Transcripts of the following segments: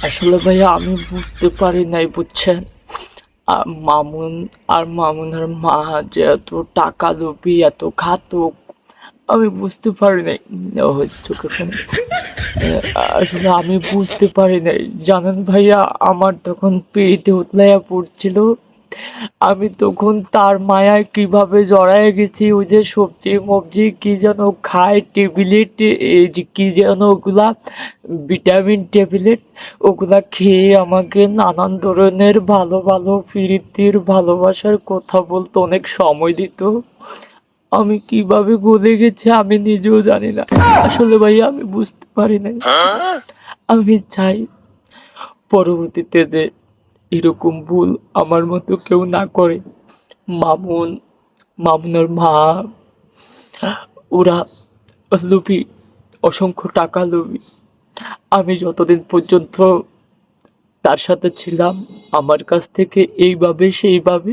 আসলে ভাইয়া আমি বুঝতে পারি নাই বুঝছেন। মামুন আর মামুনের মা যে এত টাকা লোভী এত ঘাতক আমি বুঝতে পারি নাই। চোখে পানি। আসলে আমি বুঝতে পারি নাই জানেন ভাইয়া, আমার তখন পিড়িতে উতলাইয়া পড়ছিল। আমি তখন তার মায়ায় কিভাবে জড়ায় গেছি, ওই যে সবজি মবজি কি যেন খায় ট্যাবলেট, এই যে কি যেন ওগুলা ভিটামিন ট্যাবলেট, ওগুলা খেয়ে আমাকে নানান ধরনের ভালো ভালো প্রীতির ভালোবাসার কথা বলতো, অনেক সময় দিত। আমি কিভাবে গলে গেছি আমি নিজেও জানি না। আসলে ভাইয়া আমি বুঝতে পারি নাই। আমি চাই পরবর্তীতে যে এরকম ভুল আমার মতো কেউ না করে। মামুন, মামুনের মা, ওরা লোভী, অসংখ্য টাকা লোভী। আমি যতদিন পর্যন্ত তার সাথে ছিলাম আমার কাছ থেকে এইভাবে সেইভাবে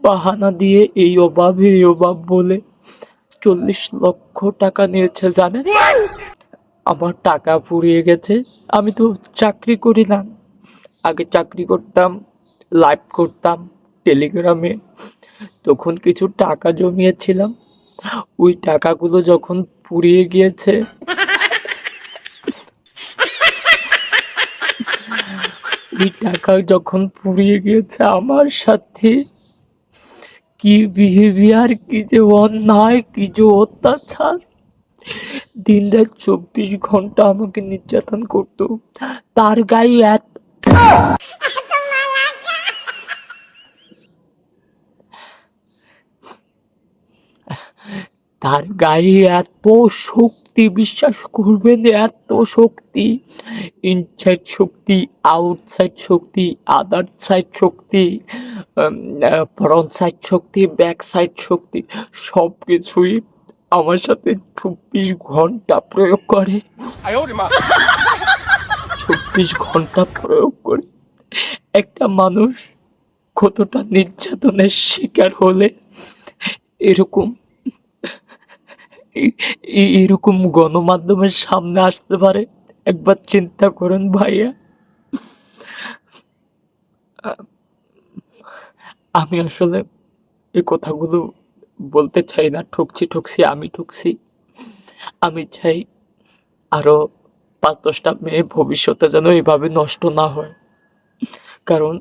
বাহানা দিয়ে এই অভাব এই অভাব বলে 40 লক্ষ টাকা নিয়েছে জানেন। আমার টাকা ফুরিয়ে গেছে। আমি তো চাকরি করি না, আগে চাকরি করতাম, লাইভ করতাম টেলিগ্রামে, তখন কিছু টাকা জমিয়েছিলাম। ওই টাকাগুলো যখন ফুরিয়ে গিয়েছে, ওই টাকা যখন ফুরিয়ে গিয়েছে আমার সাথে কি বিহেভিয়ার, কি যে অন্যায়, কি যে অত্যাচার, দিনরাত 24 ঘন্টা আমাকে নির্যাতন করতো। তার গায়ে এত তার গায়ে এত শক্তি, বিশ্বাস করবেন, এত শক্তি, ইনসাইড শক্তি, আউটসাইড শক্তি, আদার সাইড শক্তি, ফ্রন্ট সাইড শক্তি, ব্যাক সাইড শক্তি, সব কিছুই আমার সাথে 24 ঘন্টা প্রয়োগ করে। 24 ঘন্টা প্রয়োগ করে একটা মানুষ কতটা নির্যাতনের শিকার হলে এরকম এরকম গণমাধ্যমের সামনে আসতে পারে, একবার চিন্তা করেন ভাইয়া। আমি আসলে এই কথাগুলো বলতে চাই না, ঠকছি আমি ঠকছি। আমি চাই আরো 5-10টা মেয়ে ভবিষ্যতে যেন এইভাবে নষ্ট না হয়। কারণ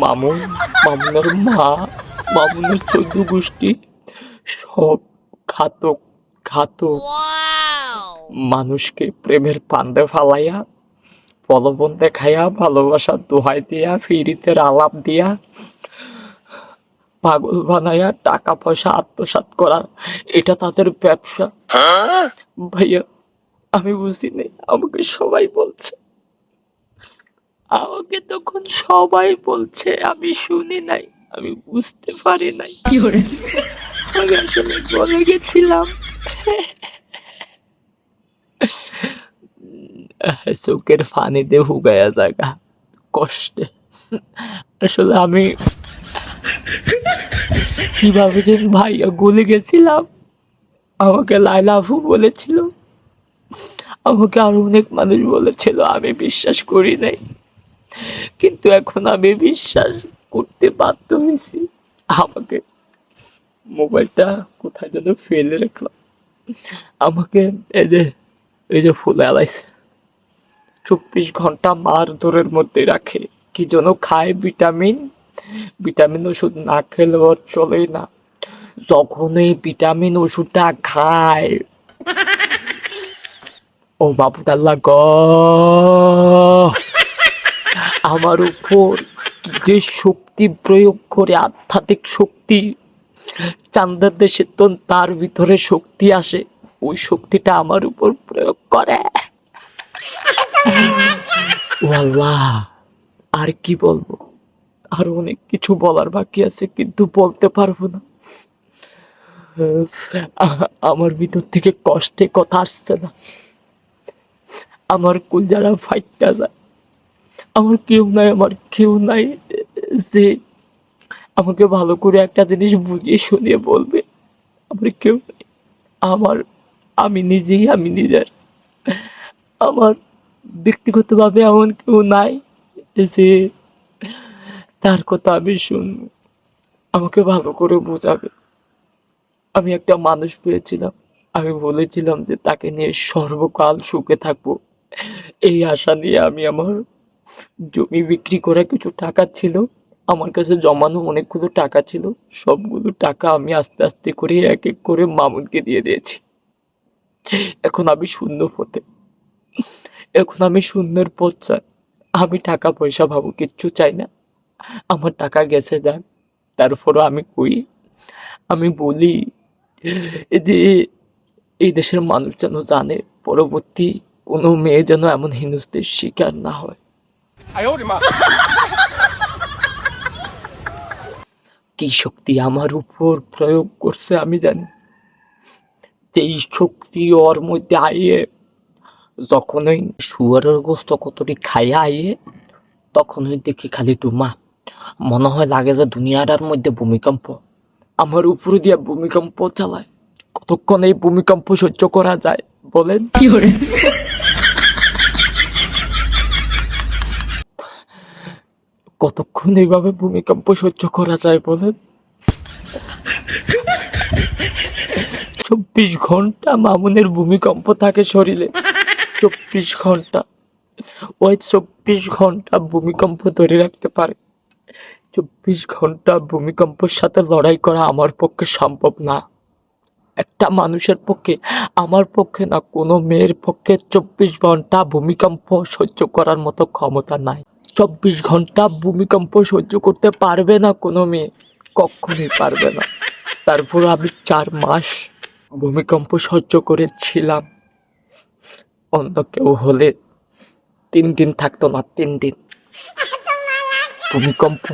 মামুন, মামুনের মা, মামুনের 14 গোষ্ঠী সব ঘাতক, ঘাতক। মানুষকে প্রেমের ফান্দে ফালাইয়া, প্রলোভন দেখাইয়া, ভালোবাসার দোহাই দিয়া, ফিরিতে আলাপ দিয়া, পাগল বানাইয়া টাকা পয়সা আত্মসাৎ করা, এটা তাদের ব্যবসা। ভাইয়া আমি বুঝি নাই, আমাকে সবাই বলছে, আমাকে তখন সবাই বলছে, আমি শুনি নাই, আমি বুঝতে পারি নাই। আমি আসলে বলে গেছিলাম। চোখের ফানিতে হুগাইয়া জায়গা কষ্টে। আসলে আমি কিভাবে যে ভাইয়া গলে গেছিলাম। আমাকে লাইলা আপু বলেছিল, আমাকে আরো অনেক মানুষ বলেছিল, আমি বিশ্বাস করি নাই, কিন্তু এখন আমি বিশ্বাস করতে বাধ্য হয়েছি। আমাকে মোবাইলটা কোথায় যেন ফেলে রাখলাম, আমাকে এই যে ফুলে আলাইছে, 24 ঘন্টা মারধরের মধ্যে রাখে, কি যেন খায় ভিটামিন, ভিটামিন ওষুধ না খেলে ওর চলেই না। যখন এই ভিটামিন ওষুধটা খায়, ও বাবুদাল্লা গ, আমার উপর কি যে শক্তি প্রয়োগ করে, আধ্যাত্মিক শক্তি, চান্দের দেশে তো তার ভিতরে শক্তি আসে, ওই শক্তিটা আমার উপর প্রয়োগ করে। ও আল্লাহ, আর কি বলবো, আরো অনেক কিছু বলার বাকি আছে কিন্তু বলতে পারবো না। আমার ভিতর থেকে কষ্টে কথা আসছে না, আমার কুলজারা ফাইটটা যায়। আমার কেউ নাই, আমার কেউ নাই যে আমাকে ভালো করে একটা জিনিস বুঝিয়ে শুনিয়ে বলবে। আমার কেউ নেই। আমার, আমি নিজেই আমি নিজের। আমার ব্যক্তিগতভাবে এমন কেউ নাই যে তার কথা আমি শুনবো, আমাকে ভালো করে বোঝাবে। আমি একটা মানুষ পেয়েছিলাম, আমি বলেছিলাম যে তাকে নিয়ে সর্বকাল সুখে থাকবো। এই আশা নিয়ে আমি আমার জমি বিক্রি করা কিছু টাকা ছিল, আমার কাছে জমানো অনেকগুলো টাকা ছিল, সবগুলো টাকা আমি আস্তে আস্তে করে এক এক করে মামুনকে দিয়ে দিয়েছি। এখন আমি শূন্য পথে, এখন আমি শূন্যের পথ চাই। আমি টাকা পয়সা ভাবো কিচ্ছু চাই না, আমার টাকা গেছে যাক। তারপরও আমি কই, আমি বলি এই যে এই দেশের মানুষ যেন জানে, পরবর্তী কোনো মেয়ে যেন এমন হিংস্রের শিকার না হয়। কি শক্তি আমার উপর প্রয়োগ করছে আমি জানি, যে এই শক্তি ওর মধ্যে আইয়ে যখনই শুয়ারের গোস্ত কতটি খাইয়া আইয়ে, তখনই দেখি খালি ডুমা, মনে হয় লাগে যে দুনিয়াটার মধ্যে ভূমিকম্প আমার উপরে দিয়ে ভূমিকম্প চালায়। কতক্ষণ এই ভূমিকম্প সহ্য করা যায় বলেন? কি করে কতক্ষণ এইভাবে ভূমিকম্প সহ্য করা যায় বলেন? 24 ঘন্টা মামুনের ভূমিকম্প থাকে শরীরে, 24 ঘন্টা। ওই 24 ঘন্টা ভূমিকম্প ধরে রাখতে পারে। 24 ঘন্টা ভূমিকম্পের সাথে লড়াই করা আমার পক্ষে সম্ভব না। একটা মানুষের পক্ষে, আমার পক্ষে না, কোনো মেয়ের পক্ষে 24 ঘন্টা ভূমিকম্প সহ্য করার মতো ক্ষমতা নাই। 24 ঘন্টা ভূমিকম্প সহ্য করতে পারবে না কোনো মেয়ে, কখনোই পারবে না। তারপর আমি 4 মাস ভূমিকম্প সহ্য করেছিলাম। অন্য কেউ হলে 3 দিন থাকতো না, 3 দিন ভূমিকম্প